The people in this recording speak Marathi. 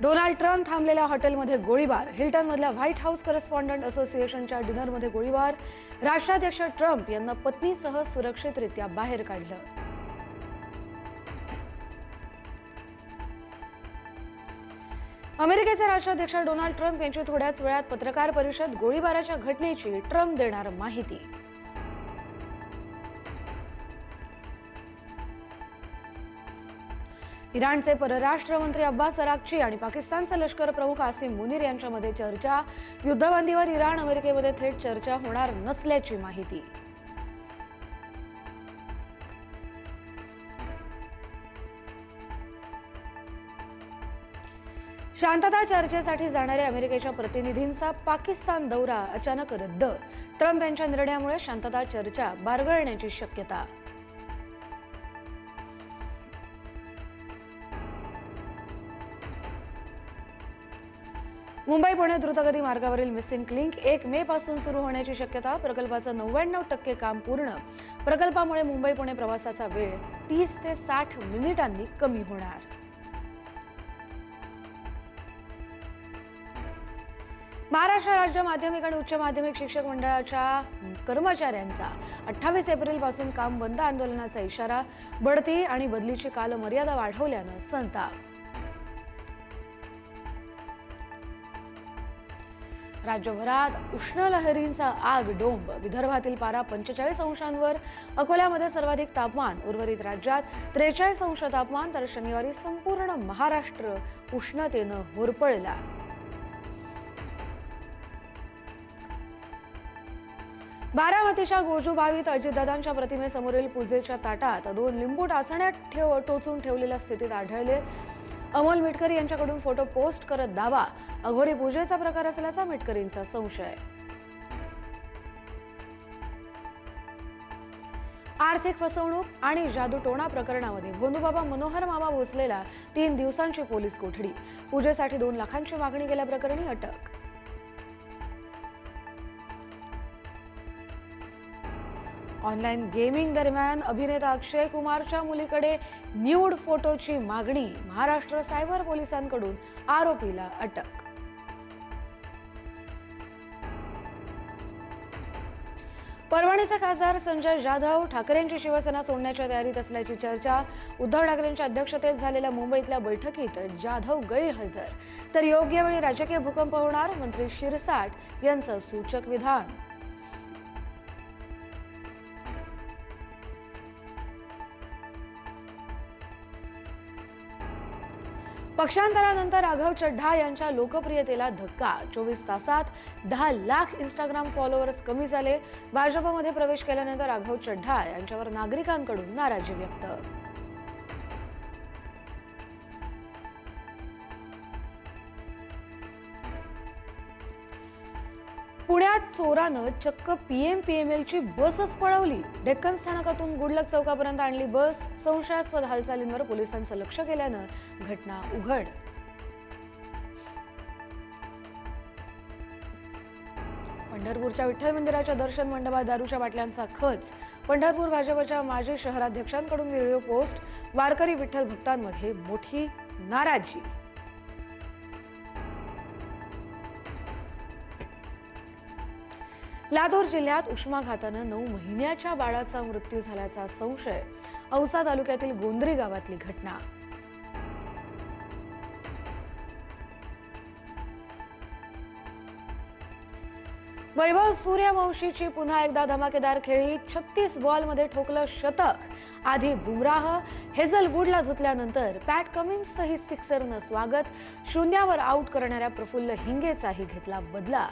डोनाल्ड ट्रम्प थांबलेल्या हॉटेलमध्ये गोळीबार, हिल्टनमधल्या व्हाईट हाऊस करस्पॉन्डंट असोसिएशनच्या डिनरमध्ये गोळीबार, राष्ट्राध्यक्ष ट्रम्प यांना पत्नीसह सुरक्षितरित्या बाहेर काढलं. अमेरिकेचे राष्ट्राध्यक्ष डोनाल्ड ट्रम्प यांची थोड्याच वेळात पत्रकार परिषद, गोळीबाराच्या घटनेची ट्रम्प देणार माहिती. इराणचे परराष्ट्र मंत्री अब्बास अराक्ची आणि पाकिस्तानचे लष्कर प्रमुख आसिम मुनीर यांच्यामध्ये चर्चा, युद्धबंदीवर इराण अमेरिकेमध्ये थेट चर्चा होणार नसल्याची माहिती. शांतता चर्चेसाठी जाणाऱ्या अमेरिकेच्या प्रतिनिधींचा पाकिस्तान दौरा अचानक रद्द, ट्रम्प यांच्या निर्णयामुळे शांतता चर्चा बारगळण्याची शक्यता. मुंबई पुणे द्रुतगती मार्गावरील मिसिंग लिंक 1 मे पासून सुरू होण्याची शक्यता, प्रकल्पाचं 99% काम पूर्ण. प्रकल्पामुळे मुंबई पुणे प्रवासाचा वेळ 30 ते 60 मिनिटांनी कमी होणार. महाराष्ट्र राज्य माध्यमिक आणि उच्च माध्यमिक शिक्षक मंडळाच्या कर्मचाऱ्यांचा 28 एप्रिलपासून काम बंद आंदोलनाचा इशारा, बढती आणि बदलीची कालमर्यादा वाढवल्यानं संताप. राज्यभरात उष्ण लहरींचा आग डोंब, विदर्भातील पारा 45 अंशांवर, अकोल्यामध्ये सर्वाधिक तापमान, उर्वरित राज्यात 43 अंश तापमान, तर शनिवारी संपूर्ण महाराष्ट्र उष्णतेनं होरपळला. बारामतीच्या गोजूबावीत अजितदादांच्या प्रतिमेसमोरील पूजेच्या ताटात 2 लिंबू टाचण्यात टोचून ठेवलेल्या स्थितीत आढळले. अमोल मिटकरी यांच्याकडून फोटो पोस्ट करत दावा, अघोरी पूजेचा प्रकार असल्याचा मिटकरींचा संशय. आर्थिक फसवणूक आणि जादूटोणा प्रकरणामध्ये भोंदूबाबा मनोहर मामा भोसलेला 3 दिवसांची पोलीस कोठडी, पूजेसाठी 2 लाखांची मागणी केल्याप्रकरणी अटक. ऑनलाईन गेमिंग दरम्यान अभिनेता अक्षय कुमारच्या मुलीकडे न्यूड फोटोची मागणी, महाराष्ट्र सायबर पोलिसांकडून आरोपीला अटक. परभणीचे खासदार संजय जाधव ठाकरेंची शिवसेना सोडण्याच्या तयारीत असल्याची चर्चा, उद्धव ठाकरेंच्या अध्यक्षतेत झालेल्या मुंबईतल्या बैठकीत जाधव गैरहजर, तर योग्य वेळी राजकीय भूकंप होणार, मंत्री शिरसाट यांचं सूचक विधान. पक्षांतरानंतर राघव चड्ढा यांच्या लोकप्रियतेला धक्का, 24 तासात 10 लाख इंस्टाग्राम फॉलोअर्स कमी झाले. भाजपमध्ये प्रवेश केल्यानंतर राघव चड्ढा यांच्यावर नागरिकांकडून नाराजी व्यक्त. पुण्यात चोरानं चक्क PMPMLची बसच पळवली. डेक्कन स्थानकातून गुडलक चौकापर्यंत आणली बस. संशयास्पद हालचालींवर पोलिसांचं लक्ष गेल्यानं घटना उघड. पंढरपूरच्या विठ्ठल मंदिराच्या दर्शन मंडपात दारूच्या बाटल्यांचा खच, पंढरपूर भाजपच्या माजी शहराध्यक्षांकडून व्हिडिओ पोस्ट, वारकरी विठ्ठल भक्तांमध्ये मोठी नाराजी. लातूर जिल्ह्यात उष्माघातानं 9 महिन्याच्या बाळाचा मृत्यू झाल्याचा संशय, औसा तालुक्यातील गोंद्री गावातली घटना. वैभव सूर्यवंशीची पुन्हा एकदा धमाकेदार खेळी, 36 बॉलमध्ये ठोकलं शतक. आधी बुमराह, हेझलवूडला धुतल्यानंतर पॅट कमिन्सचंही सिक्सरनं स्वागत. शून्यावर आऊट करणाऱ्या प्रफुल्ल हिंगेचाही घेतला बदला.